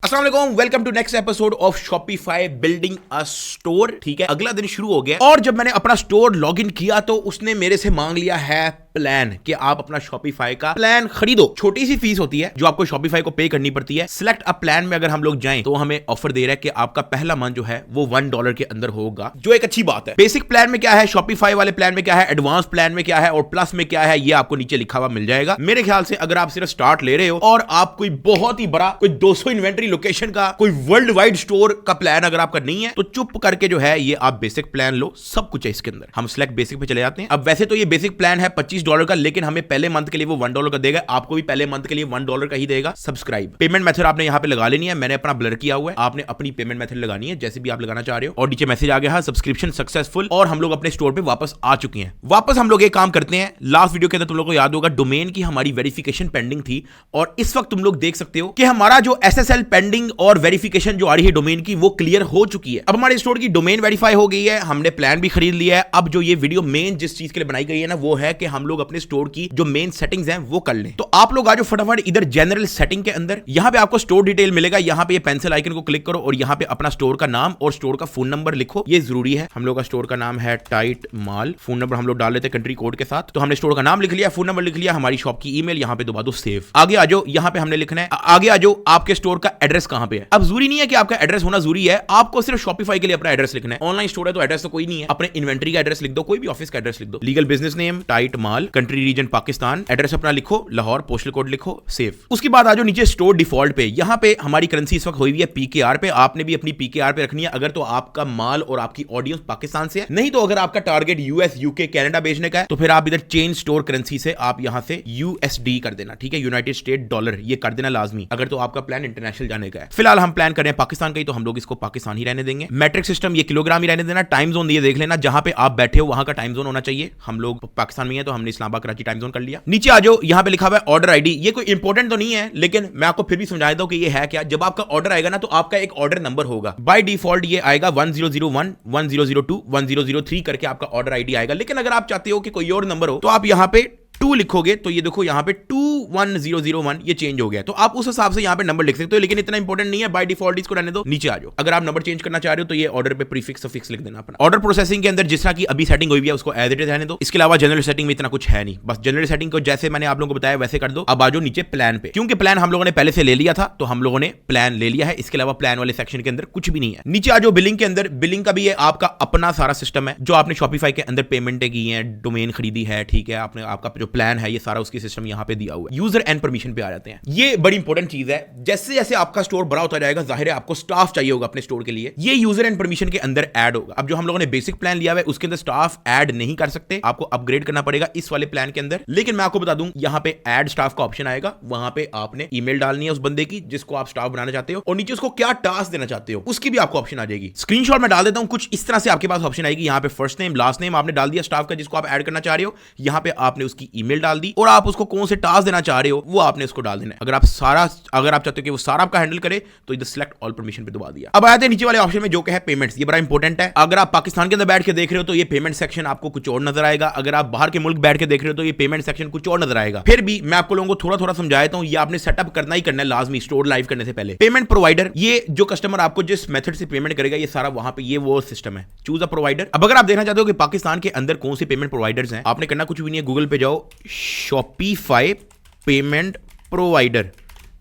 अस्सलाम वालेकुम, welcome to next episode of Shopify building a store. ठीक है, अगला दिन शुरू हो गया और जब मैंने अपना स्टोर लॉगिन किया तो उसने मेरे से मांग लिया है प्लान कि आप अपना शॉपिफाई का प्लान खरीदो। छोटी सी फीस होती है जो आपको शॉपिफाई को पे करनी पड़ती है। सिलेक्ट अ प्लान में अगर हम लोग जाएं तो हमें ऑफर दे रहा है कि आपका पहला मंथ जो है वो $1 के अंदर होगा, जो एक अच्छी बात है। बेसिक प्लान में क्या है, शॉपिफाई वाले प्लान में क्या है, एडवांस प्लान में क्या है और प्लस में क्या है, ये आपको नीचे लिखा हुआ मिल जाएगा। मेरे ख्याल से अगर आप सिर्फ स्टार्ट ले रहे हो और आप कोई बहुत ही बड़ा कोई 200 इन्वेंटरी लोकेशन का कोई वर्ल्ड वाइड स्टोर का प्लान अगर आपका नहीं है तो चुप करके जो है ये आप बेसिक प्लान लो, सब कुछ है इसके अंदर। हम सिलेक्ट बेसिक पे चले जाते हैं। अब वैसे तो ये बेसिक प्लान है $25 का, लेकिन हमें पहले मंथ के लिए वो $1 का देगा, आपको भी पहले मंथ के लिए $1 का ही देगा। सब्सक्राइब पेमेंट मेथड आपने यहां पे लगा लेनी है। मैंने अपना ब्लर किया हुआ है, आपने अपनी पेमेंट मेथड लगानी है जैसे भी आप लगाना चाह रहे हो। और नीचे मैसेज आ गया है सब्सक्रिप्शन सक्सेसफुल और हम लोग अपने स्टोर पे वापस आ चुके हैं। वापस हम लोग एक काम करते हैं, लास्ट वीडियो के अंदर तुम लोग को याद होगा डोमेन की हमारी वेरिफिकेशन पेंडिंग थी और इस वक्त तुम लोग देख सकते हो कि हमारा जो SSL पेंडिंग और वेरिफिकेशन जो आ रही है डोमेन की वो क्लियर हो चुकी है। अब हमारे स्टोर की डोमेन वेरीफाई हो गई है, हमने प्लान भी खरीद लिया है। अब जो ये वीडियो मेन जिस चीज के लिए बनाई गई है ना वो है कि हम लोग अपने स्टोर की जो मेन सेटिंग्स हैं वो कर लें। तो आप लोग आज फटाफट इधर जनरल सेटिंग के अंदर यहां पे आपको स्टोर डिटेल मिलेगा। यहां पे ये पेंसिल आइकन को क्लिक करो और यहां पे अपना स्टोर का नाम और स्टोर का फोन नंबर लिखो, ये जरूरी है। हम लोग का स्टोर का नाम है टाइट माल, फोन नंबर हम लोग डाल लेते हैं कंट्री कोड के साथ। तो हमने स्टोर का नाम लिख लिया, फोन नंबर लिख लिया, हमारी शॉप की ईमेल यहां पे दबा दो सेव। आगे आ जाओ, यहां पे हमने लिखना है आगे आ जाओ आपके स्टोर का एड्रेस कहां पे है। अब जरूरी नहीं है कि आपका एड्रेस होना जरूरी है, आपको सिर्फ शॉपिफाई के लिए अपना एड्रेस लिखना है। ऑनलाइन स्टोर है तो एड्रेस तो कोई नहीं है, अपने इन्वेंटरी का एड्रेस लिख दो, कोई भी ऑफिस का एड्रेस लिख दो। लीगल बिजनेस नेम टाइट माल, कंट्री रीजन पाकिस्तान, एड्रेस अपना लिखो लाहौर, पोस्टल कोड लिखो, सेव। उसके बाद आ जाओ नीचे स्टोर डिफॉल्ट पे। यहां पे हमारी करेंसी इस वक्त हुई हुई है PKR पे, आपने भी अपनी PKR पे रखनी है अगर तो आपका माल और आपकी ऑडियंस पाकिस्तान से है। नहीं तो अगर आपका टारगेट US UK कनाडा बेचने का है तो फिर आप इधर चेंज स्टोर करेंसी से आप यहां से USD कर देना, ठीक है, यूनाइटेड स्टेट डॉलर, ये कर देना लाजमी अगर तो आपका प्लान इंटरनेशनल जाने का है। फिलहाल हम प्लान कर रहे हैं पाकिस्तान का ही, तो हम लोग इसको पाकिस्तान ही रहने देंगे। मैट्रिक सिस्टम ये किलोग्राम ही रहने देना। टाइम जोन ये देख लेना, जहां पे आप बैठे हो वहां का टाइम जोन होना चाहिए। हम लोग पाकिस्तान में है तो हमने इस्लामाबाद कराची टाइम जोन कर लिया। नीचे आ जाओ, यहां पे लिखा हुआ है ऑर्डर आईडी। ये कोई इंपॉर्टेंट तो नहीं है लेकिन मैं आपको फिर भी समझा देता हूं कि ये है क्या। जब आपका ऑर्डर आएगा ना तो आपका एक ऑर्डर नंबर होगा, बाय डिफॉल्ट ये आएगा 1001 1002 1003 करके आपका ऑर्डर आईडी आएगा। लेकिन अगर आप चाहते हो कि कोई और नंबर हो तो आप यहां पे 2 लिखोगे तो ये देखो यहां पे 21001 ये चेंज हो गया, तो आप उस हिसाब से यहां पे नंबर लिख सकते हो, लेकिन इतना इंपॉर्टेंट नहीं है। बाय डिफॉल्ट इसको रहने दो। नीचे आ जाओ, अगर आप नंबर चेंज करना चाह रहे हो तो ये ऑर्डर पे प्रीफिक्स सफिक्स लिख देना अपना। ऑर्डर प्रोसेसिंग के अंदर जिस तरह की अभी सेटिंग हुई है उसको एज इट इज रहने दो। इसके अलावा जनरल सेटिंग में इतना कुछ है नहीं, बस जनरल सेटिंग को जैसे मैंने आप लोगों को बताया वैसे कर दो। अब आ जाओ नीचे प्लान पे, क्योंकि प्लान हम लोगों ने पहले से ले लिया था तो हम लोगों ने प्लान ले लिया है। इसके अलावा प्लान वाले सेक्शन के अंदर कुछ भी नहीं है। नीचे आ जाओ बिलिंग के अंदर, बिलिंग का भी ये आपका अपना सारा सिस्टम है जो आपने शॉपिफाई के अंदर पेमेंटें की हैं, डोमेन खरीदी है, ठीक है, आपने आपका जो प्लान है ये सारा उसकी सिस्टम यहां पे दिया हुआ है। यूजर एंड परमिशन पे आ जाते हैं, ये बड़ी इंपॉर्टेंट चीज है। जैसे जैसे आपका स्टोर बड़ा होता जाएगा जाहिर है आपको स्टाफ चाहिए होगा अपने स्टोर के लिए, ये यूजर एंड परमिशन के अंदर ऐड होगा। अब जो हम लोगों ने बेसिक प्लान लिया हुआ है उसके अंदर स्टाफ ऐड नहीं कर सकते, आपको अपग्रेड करना पड़ेगा इस वाले प्लान के अंदर। लेकिन मैं आपको बता दूं यहां पे ऐड स्टाफ का ऑप्शन आएगा, वहां पे आपने ईमेल डालनी है उस बंदे की जिसको आप स्टाफ बनाना चाहते हो और नीचे उसको क्या टास्क देना चाहते हो उसकी भी आपको ऑप्शन आ जाएगी। स्क्रीनशॉट में डाल देता हूं, कुछ इस तरह से आपके पास ऑप्शन आएगी। यहां पे फर्स्ट नेम लास्ट नेम आपने डाल दिया स्टाफ का जिसको आप ऐड करना चाह रहे हो, यहां पे आपने उसकी ईमेल डाल दी और आप उसको कौन से टास्क देना चाह रहे हो वो आपने उसको डाल देना है। अगर आप चाहते हो कि वो सारा आपका हैंडल करे तो इधर सिलेक्ट ऑल परमिशन पे दबा दिया। अब आते हैं नीचे वाले ऑप्शन में जो कि है पेमेंट्स। ये बड़ा इंपॉर्टेंट है। अगर आप पाकिस्तान के अंदर बैठ के देख रहे हो तो ये पेमेंट सेक्शन आपको कुछ और नजर आएगा, अगर आप बाहर के मुल्क बैठ के देख रहे हो तो ये पेमेंट सेक्शन कुछ और नजर आएगा। फिर भी मैं आपको लोगों को थोड़ा थोड़ा समझाता हूं, ये आपने सेटअप करना ही करना है लाजमी स्टोर लाइव करने से पहले। पेमेंट प्रोवाइडर, ये जो कस्टमर आपको जिस मेथड से पेमेंट करेगा ये सारा वहां पे ये वो सिस्टम है। Choose a provider. अब अगर आप देखना चाहते हो कि पाकिस्तान के अंदर कौन से पेमेंट प्रोवाइडर्स हैं, आपने करना कुछ भी नहीं है, गूगल पे जाओ, शॉपिफाई पेमेंट प्रोवाइडर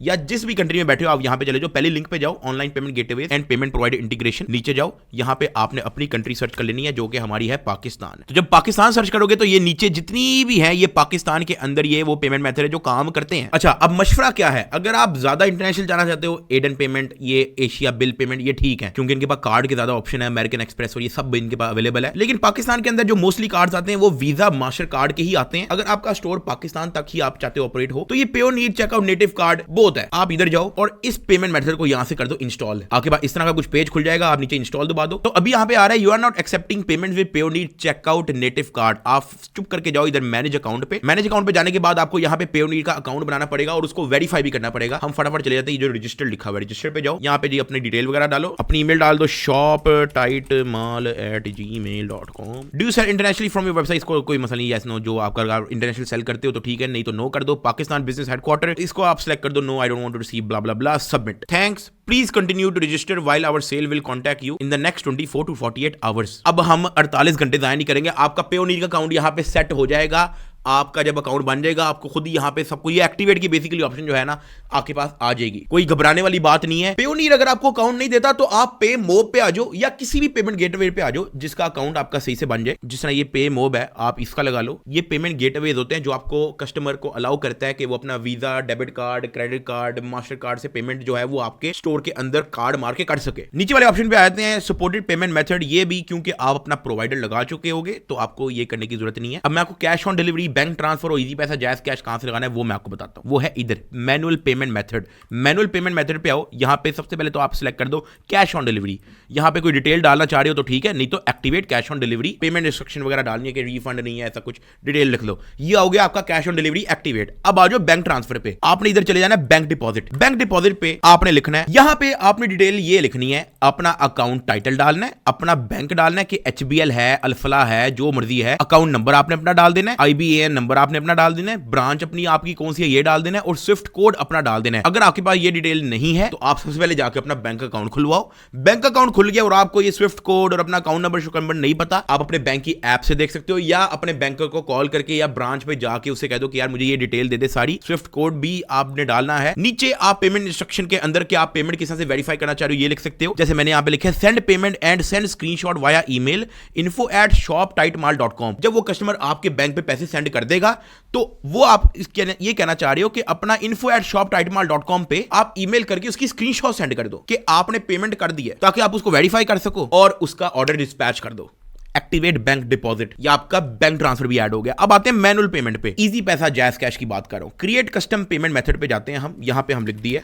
या जिस भी कंट्री में बैठे हो आप यहां पे चले जाओ, पहले लिंक पे जाओ, online payment gateway and payment provider integration. नीचे जाओ, यहां पे आपने अपनी कंट्री सर्च कर लेनी है जो कि हमारी है पाकिस्तान। तो जब पाकिस्तान सर्च करोगे तो ये नीचे जितनी भी है ये पाकिस्तान के अंदर ये वो पेमेंट मेथड है जो काम करते हैं। अच्छा, अब मशवरा क्या है, अगर आप ज्यादा इंटरनेशनल जाना चाहते हो, एडन पेमेंट, ये एशिया बिल पेमेंट, ये ठीक है क्योंकि इनके पास कार्ड के ज्यादा ऑप्शन है, अमेरिकन एक्सप्रेस और ये सब इनके पास अवेलेबल है। लेकिन पाकिस्तान के अंदर जो मोस्टली कार्ड आते हैं वो वीजा मास्टर कार्ड के ही आते हैं। अगर आपका स्टोर पाकिस्तान तक ही आप चाहते हो ऑपरेट हो तो ये पेयोनीर चेकआउट नेटिव कार्ड बहुत है। आप इधर जाओ और इस पेमेंट मेथड को यहां से कर दो इंस्टॉल। आपके पास इस तरह का कुछ पेज खुल जाएगा, आप नीचे इंस्टॉल दबा दो। तो अभी यहां पे आ रहा है you are not accepting payment with Payoneer checkout native card. आप चुप करके जाओ इधर मैनेज अकाउंट पे। मैनेज अकाउंट पे जाने के बाद आपको यहां पे पेयोनीर का अकाउंट बनाना पड़ेगा और उसको वेरीफाई भी करना पड़ेगा। हम फटाफट चले जाते हैं, जो रजिस्टर लिखा हुआ है रजिस्टर पे जाओ, यहां पे जी अपनी डिटेल वगैरह डालो, अपनी ईमेल डाल दो shop.tightmal@gmail.com। Do you sell internationally from your website, कोई मसला नहीं, यस नो। जो आप इंटरनेशनल सेल करते हो तो ठीक है, नहीं तो नो कर दो। पाकिस्तान बिजनेस हेडक्वार्टर इसको आप सेलेक्ट कर दो, no no I don't want to receive blah blah blah, submit, thanks, please continue to register while our sale will contact you in the next 24 to 48 hours. अब हम 48 घंटे जाया नहीं करेंगे, आपका पेयोनीर का अकाउंट यहाँ पे सेट हो जाएगा। आपका जब अकाउंट बन जाएगा आपको खुद ही यहाँ पे सबको ये एक्टिवेट की बेसिकली ऑप्शन जो है ना आपके पास आ जाएगी। कोई घबराने वाली बात नहीं है। पेयोनीर अगर आपको अकाउंट नहीं देता तो आप पे मोब पे आ जाओ या किसी भी पेमेंट गेटवे पे आ जाओ जिसका अकाउंट आपका सही से बन जाए। जिस तरह ये पे मोब है आप इसका लगा लो। ये पेमेंट गेटवेज होते हैं जो आपको कस्टमर को अलाउ करता है कि वो अपना visa, debit card, credit card, master card से पेमेंट जो है वो आपके स्टोर के अंदर कार्ड मार के कर सके। नीचे वाले ऑप्शन पे आते हैं सपोर्टेड पेमेंट मेथड। ये भी क्योंकि आप अपना प्रोवाइडर लगा चुके होगे तो आपको ये करने की जरूरत नहीं है। अब मैं आपको cash on delivery, bank transfer और पैसा, जायज कैश कहां से लगाना है वो मैं आपको बताता हूं। वो है इधर manual payment method. Manual payment method पे आओ। यहां पे सबसे पहले तो आप सिलेक्ट कर दो कैश ऑन डिलीवरी। यहां पे कोई डिटेल डालना चाह रहे हो तो ठीक है, नहीं तो activate cash on delivery. Payment instruction वगैरह डालनी है कि रिफंड नहीं है, ऐसा कुछ डिटेल लिख लो। ये हो गया आपका कैश ऑन डिलीवरी एक्टिवेट। अब आ जाओ बैंक ट्रांसफर पे। आपने इधर चले जाना है बैंक डिपॉजिट। बैंक डिपॉजिट पे आपने लिखना है, यहां पे आपने डिटेल ये लिखनी है, अपना अकाउंट टाइटल डालना है, अपना बैंक डालना है कि HBL है, अल्फला है, जो मर्जी है, अकाउंट नंबर आपने अपना डाल देना है, IBAN नंबर आपने अपना डाल देना है, ब्रांच अपनी आपकी कौन सी है ये डाल देना है और स्विफ्ट कोड अपना डाल देना है। अगर आपके पास ये डिटेल नहीं है तो आप सबसे पहले जाकर अपना बैंक अकाउंट खुलवाओ। बैंक अकाउंट खुल गया और आपको ये स्विफ्ट कोड और अपना अकाउंट नंबर नहीं पता, आप अपने बैंक की ऐप से देख सकते हो या अपने बैंकर को कॉल करके या ब्रांच पे जाके उससे कह दो कि यार मुझे ये डिटेल दे दे सारी। स्विफ्ट कोड भी आपने डालना है। नीचे आप पेमेंट इंस्ट्रक्शन के अंदर कि आप पेमेंट किस तरह से वेरीफाई करना चाह रहे हो ये लिख सकते हो। जैसे मैंने यहाँ पे लिखा है send payment and send screenshot via email info@shoptightmall.com। जब वो कस्टमर आपके बैंक पे पैसे सेंड कर देगा तो वो आप ये कहना चाह रहे हो कि अपना info@shoptightmall.com पे आप ईमेल करके उसकी स्क्रीनशॉट सेंड कर दो कि आपने पेमेंट कर दी है, ताकि आप उसको वेरीफाई कर सको और उसका ऑर्डर डिस्पैच कर दो। एक्टिवेट बैंक डिपॉजिट या आपका बैंक ट्रांसफर भी ऐड हो गया। अब आते हैं मैनुअल पेमेंट पे। इजी पैसा, जायज कैश की बात कर रहा हूं। क्रिएट कस्टम पेमेंट मेथड पे जाते हैं हम। यहां पे हम लिख दिए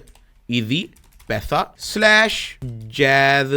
इजी पैसा /जैज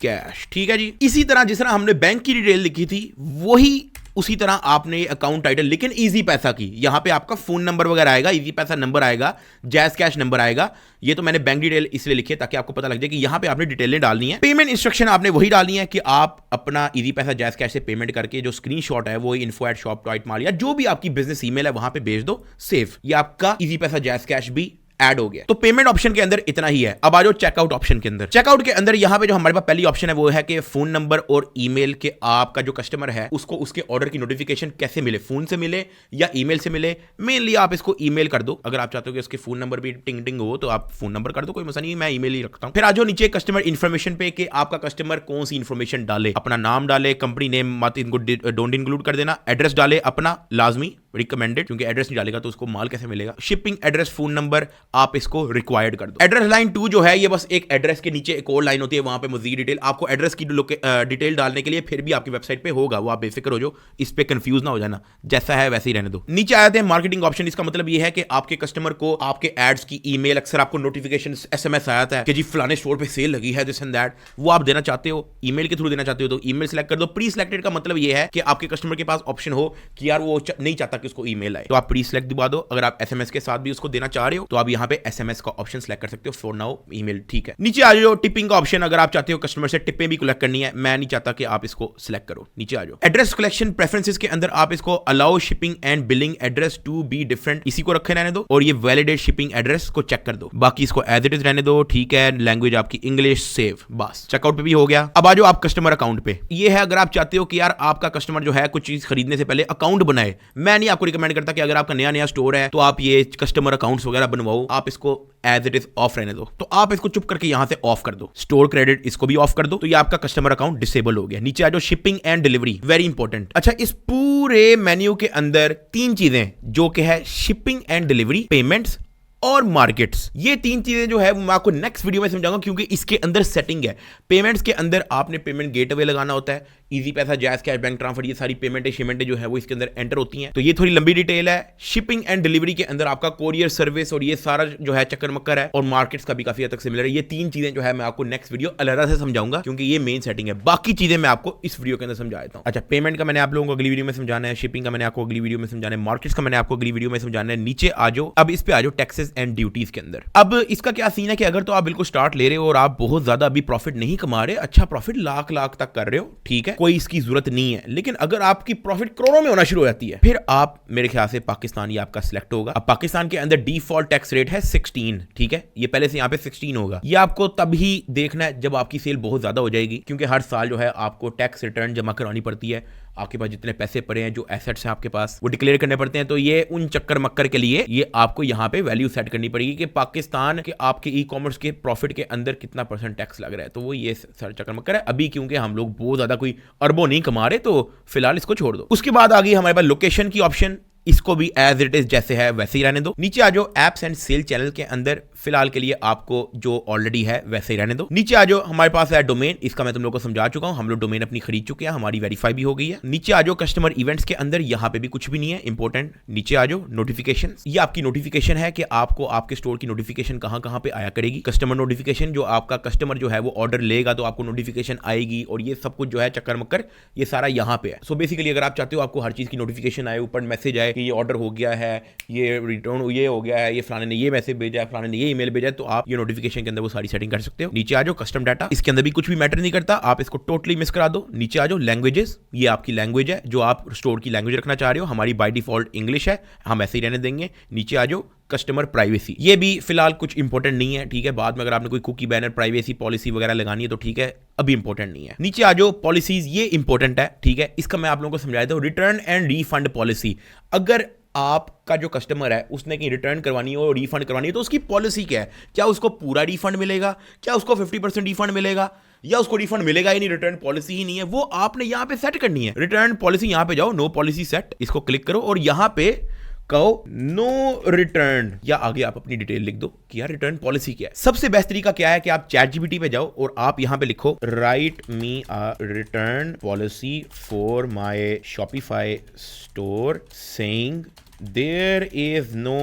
कैश। ठीक है जी। इसी तरह जिस तरह हमने बैंक की डिटेल लिखी थी वही उसी तरह आपने अकाउंट टाइटल, लेकिन इजी पैसा की यहां पे आपका फोन नंबर वगैरह आएगा, इजी पैसा नंबर आएगा, जैज कैश नंबर आएगा। ये तो मैंने बैंक डिटेल इसलिए लिखी है ताकि आपको पता लग जाए कि यहां पे आपने डिटेलें डालनी है। पेमेंट इंस्ट्रक्शन आपने वही डालनी है कि आप अपना इजी पैसा जैज कैश से पेमेंट करके जो स्क्रीनशॉट है वो info@shoptightmall या जो भी आपकी बिजनेस ईमेल है वहां पे भेज दो। सेव। ये आपका इजी पैसा जैज कैश भी ऐड हो गया। तो पेमेंट ऑप्शन के अंदर इतना ही है। अब आ जाओ चेकआउट ऑप्शन के अंदर। चेकआउट के अंदर यहां पे जो हमारे पास पहली ऑप्शन है वो है कि फोन नंबर और ईमेल के आपका जो कस्टमर है उसको उसके ऑर्डर की नोटिफिकेशन कैसे मिले, फोन से मिले या ईमेल से मिले। मेनली आप इसको ईमेल कर दो। अगर आप चाहते हो कि उसके फोन नंबर भी टिंग टिंग हो तो आप फोन नंबर कर दो, कोई मसला नहीं, मैं ईमेल ही रखता हूं। फिर आ जाओ नीचे कस्टमर इन्फॉर्मेशन पे कि आपका कस्टमर कौन सी इन्फॉर्मेशन डाले, अपना नाम डाले, कंपनी नेम मत इनको डोंट इंक्लूड कर देना, एड्रेस डाले अपना लाजमी रिकमेंडेड, क्योंकि एड्रेस नहीं डालेगा तो उसको माल कैसे मिलेगा, शिपिंग एड्रेस, फोन नंबर आप इसको रिक्वायर्ड कर दो। एड्रेस लाइन 2 जो है ये बस एक एड्रेस के नीचे एक और लाइन होती है, वहां पे मजीद डिटेल आपको एड्रेस की डिटेल डालने के लिए फिर भी आपकी वेबसाइट पे होगा, वो आप बेफिक्र हो जाओ, इस पे कंफ्यूज ना हो जाना, जैसा है वैसे ही रहने दो। नीचे आते हैं मार्केटिंग ऑप्शन। इसका मतलब ये है कि आपके कस्टमर को आपके एड्स की ईमेल, अक्सर आपको नोटिफिकेशन SMS आता है कि जी फलाने स्टोर पे सेल लगी है दिस एंड दैट, वो आप देना चाहते हो, ईमेल के थ्रू देना चाहते हो तो ईमेल सेलेक्ट कर दो। प्री सिलेक्टेड का मतलब ये है कि आपके कस्टमर के पास ऑप्शन हो कि यार वो नहीं चाहता कि उसको ईमेल आए तो आप प्री सिलेक्ट दिवा दो। अगर आप SMS के साथ भी उसको देना चाह रहे हो तो आप यहाँ पे SMS का ऑप्शन सेलेक्ट कर सकते हो। फॉर नाउ ईमेल ठीक है। नीचे आ जाओ टिपिंग का ऑप्शन। अगर आप चाहते हो कस्टमर से टिपें भी कलेक्ट करनी है, मैं नहीं चाहता कि आप इसको सिलेक्ट करो, नीचे आ जाओ। एड्रेस कलेक्शन प्रेफरेंसेस के अंदर आप इसको allow shipping and billing address to be different, इसी को रखे रहने दो और ये वैलिडेट शिपिंग एड्रेस को चेक कर दो, बाकी इसको एज इट इज रहने दो। ठीक है, लैंग्वेज आपकी इंग्लिश, सेव, बस चेकआउट पे भी हो गया। अब आ जाओ आप कस्टमर अकाउंट पे। ये है अगर आप चाहते हो कि यार आपका कस्टमर जो है कुछ चीज खरीदने से पहले अकाउंट बनाए। मैं नहीं आपको रिकमेंड करता कि अगर आपका नया नया स्टोर है तो आप ये कस्टमर अकाउंट्स वगैरह बनवाओ, आप इसको एज इट इज ऑफ रहने दो। तो आप इसको चुप करके यहां से ऑफ कर दो। स्टोर क्रेडिट इसको भी ऑफ कर दो, तो ये आपका कस्टमर अकाउंट डिसेबल हो गया। नीचे आ जाओ shipping and delivery, very important. अच्छा, इस पूरे मेन्यू के अंदर 3 चीजें जो कि है शिपिंग एंड डिलीवरी, पेमेंट्स और मार्केट्स, ये 3 चीजें जो है मैं आपको नेक्स्ट वीडियो में समझाऊंगा क्योंकि इसके अंदर सेटिंग है। पेमेंट्स के अंदर आपने पेमेंट गेटवे लगाना होता है, इजी पैसा, जायज कैश, बैंक ट्रांसफर, ये सारी पेमेंटें शिमेंटें जो है वो इसके अंदर एंटर होती हैं। तो ये थोड़ी लंबी डिटेल है। शिपिंग एंड डिलीवरी के अंदर आपका कोरियर सर्विस और ये सारा जो है चक्कर मक्कर है, और मार्केट्स का भी काफी हद तक सिमिलर है। ये 3 चीजें जो है मैं आपको नेक्स्ट वीडियो अलग से समझाऊंगा क्योंकि ये मेन सेटिंग है। बाकी चीजें मैं आपको इस वीडियो के अंदर समझा देता हूं। अच्छा, पेमेंट का मैंने आप लोगों को अगली वीडियो में समझाना है, शिपिंग का मैंने आपको अगली वीडियो में समझाना है, मार्केट्स का मैंने आपको अगली वीडियो में समझाना है। नीचे आ जाओ, अब इस पे आ जाओ टैक्सेस एंड ड्यूटीज के अंदर। अब इसका क्या सीन है कि अगर तो आप बिल्कुल स्टार्ट ले रहे हो और आप बहुत ज्यादा अभी प्रॉफिट नहीं कमा रहे, अच्छा प्रॉफिट लाख तक कर रहे हो, ठीक है, कोई इसकी जरूरत नहीं है। लेकिन अगर आपकी प्रॉफिट करोड़ों में होना शुरू हो जाती है, फिर आप मेरे ख्याल से पाकिस्तान ये आपका सिलेक्ट होगा। अब पाकिस्तान के अंदर डिफॉल्ट टैक्स रेट है 16, ठीक है, ये पहले से यहाँ पे 16 होगा। ये आपको तभी देखना है जब आपकी सेल बहुत ज्यादा हो जाएगी, क्योंकि हर साल जो है आपको टैक्स रिटर्न जमा करवानी पड़ती है। आपके पास जितने पैसे पड़े हैं, जो एसेट्स हैं आपके पास, वो डिक्लेयर करने पड़ते हैं। तो ये उन चक्कर मक्कर के लिए ये आपको यहाँ पे वैल्यू सेट करनी पड़ेगी कि पाकिस्तान के आपके ई कॉमर्स के प्रॉफिट के अंदर कितना % टैक्स लग रहा है। तो वो ये सर चक्कर मक्कर है अभी, क्योंकि हम लोग बहुत ज्यादा कोई अरबों नहीं कमा रहे, तो फिलहाल इसको छोड़ दो। उसके बाद आ गई हमारे पास लोकेशन की ऑप्शन। इसको भी एज इट इज जैसे है वैसे ही रहने दो। नीचे आ जाओ एप्स एंड सेल चैनल के अंदर, फिलहाल के लिए आपको जो ऑलरेडी है वैसे ही रहने दो। नीचे आ जाओ, हमारे पास है डोमेन, इसका मैं तुम लोगों को समझा चुका हूं, हम लोग डोमेन अपनी खरीद चुके हैं, हमारी वेरीफाई भी हो गई है। नीचे आ जाओ कस्टमर इवेंट्स के अंदर, यहां पे भी कुछ भी नहीं है इंपॉर्टेंट। नीचे आ जाओ नोटिफिकेशन, ये आपकी नोटिफिकेशन है कि आपको आपके स्टोर की नोटिफिकेशन कहां पे आया करेगी। कस्टमर नोटिफिकेशन, जो आपका कस्टमर जो है वो ऑर्डर लेगा तो आपको नोटिफिकेशन आएगी, और ये सब कुछ जो है चक्कर मक्कर ये सारा यहाँ पे है। सो बेसिकली अगर आप चाहते हो आपको हर चीज की नोटिफिकेशन आए, ऊपर मैसेज आए कि ये ऑर्डर हो गया है, ये रिटर्न ये हो गया है, ये फलाने ने ये मैसेज भेजा है, फलाने ने ये ईमेल भेजा है, तो आप ये नोटिफिकेशन के अंदर वो सारी सेटिंग कर सकते हो। नीचे आ जाओ कस्टम डाटा, इसके अंदर भी कुछ भी मैटर नहीं करता, आप इसको टोटली मिस करा दो। नीचे आ जाओ लैंग्वेजेस, ये आपकी लैंग्वेज है जो आप स्टोर की लैंग्वेज रखना चाह रहे हो, हमारी बाय डिफॉल्ट इंग्लिश है, हम ऐसे ही रहने देंगे। नीचे आ जाओ कस्टमर प्राइवेसी, ये भी फिलहाल कुछ इंपॉर्टेंट नहीं है, ठीक है, बाद में अगर आपने कोई कुकी बैनर प्राइवेसी पॉलिसी वगैरह लगानी है तो ठीक है, अभी इंपॉर्टेंट नहीं है। नीचे आ जाओ पॉलिसीज, ये इंपॉर्टेंट है, ठीक है, इसका मैं आप लोगों को समझा देता हूं। रिटर्न एंड रिफंड पॉलिसी, अगर आपका जो कस्टमर है उसने कहीं रिटर्न करवानी हो और रिफंड करवानी है तो उसकी पॉलिसी क्या है? क्या उसको पूरा रिफंड मिलेगा, क्या उसको 50% रिफंड मिलेगा, या उसको रिफंड मिलेगा ही नहीं, रिटर्न पॉलिसी ही नहीं है? वो आपने यहां पे सेट करनी है। रिटर्न पॉलिसी, यहां पे जाओ, नो पॉलिसी सेट, इसको क्लिक करो और यहां पे कहो नो रिटर्न, या आगे आप अपनी डिटेल लिख दो कि यार रिटर्न पॉलिसी क्या है। सबसे बेस्ट तरीका क्या है कि आप चैट जीपीटी पे जाओ और आप यहां पे लिखो right me a return policy for my Shopify store saying there is no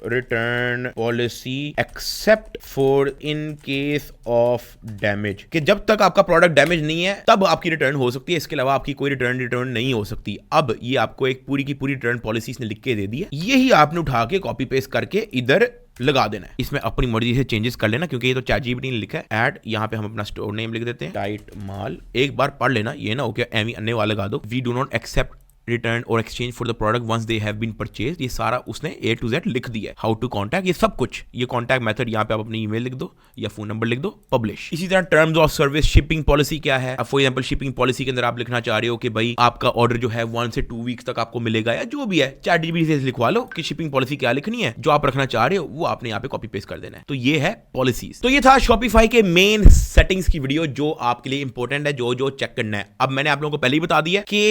return policy except for in case of damage, कि जब तक आपका प्रोडक्ट डैमेज नहीं है तब आपकी रिटर्न हो सकती है, इसके अलावा आपकी कोई रिटर्न नहीं हो सकती। अब ये आपको एक पूरी की पूरी रिटर्न पॉलिसी इसने लिख के दे दी है, यही आपने उठा के कॉपी पेस्ट करके इधर लगा देना है। इसमें अपनी मर्जी से चेंजेस कर लेना, क्योंकि ये तो चैटजीपीटी ने लिखा है। ऐड, यहाँ पे हम अपना स्टोर नेम लिख देते हैं, टाइट माल, एक बार पढ़ लेना, ये ना हो क्या एमी अन्य वाला लगा दो। We do not accept return और exchange for the product once they have been purchase, ये सारा उसने A to Z लिख दिया है। हाउ टू कॉन्टैक्ट, ये सब कुछ, ये कॉन्टैक्ट मेथड, यहाँ पे आप अपनी ईमेल लिख दो या फोन नंबर लिख दो, पब्लिश। इसी तरह terms of service, shipping policy क्या है। अब फॉर एग्जांपल शिपिंग पॉलिसी के अंदर आप लिखना चाह रहे हो कि भाई आपका ऑर्डर जो है 1 से 2 वीक्स तक आपको मिलेगा, या जो भी है चैटजीपीटी से लिखवा लो कि शिपिंग पॉलिसी क्या लिखनी है, जो आप रखना चाह रहे हो वो आपने यहाँ पे कॉपी पेस्ट कर देना है। तो ये है पॉलिसीज। तो ये था शॉपिफाई के मेन सेटिंग्स की वीडियो जो आपके लिए इंपॉर्टेंट है, जो चेक करना है। अब मैंने आप लोगों को पहले ही बता दिया कि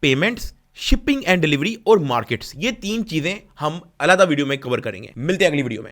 पेमेंट्स, शिपिंग एंड डिलीवरी और मार्केट्स, ये 3 चीजें हम अलग वीडियो में कवर करेंगे। मिलते हैं अगली वीडियो में।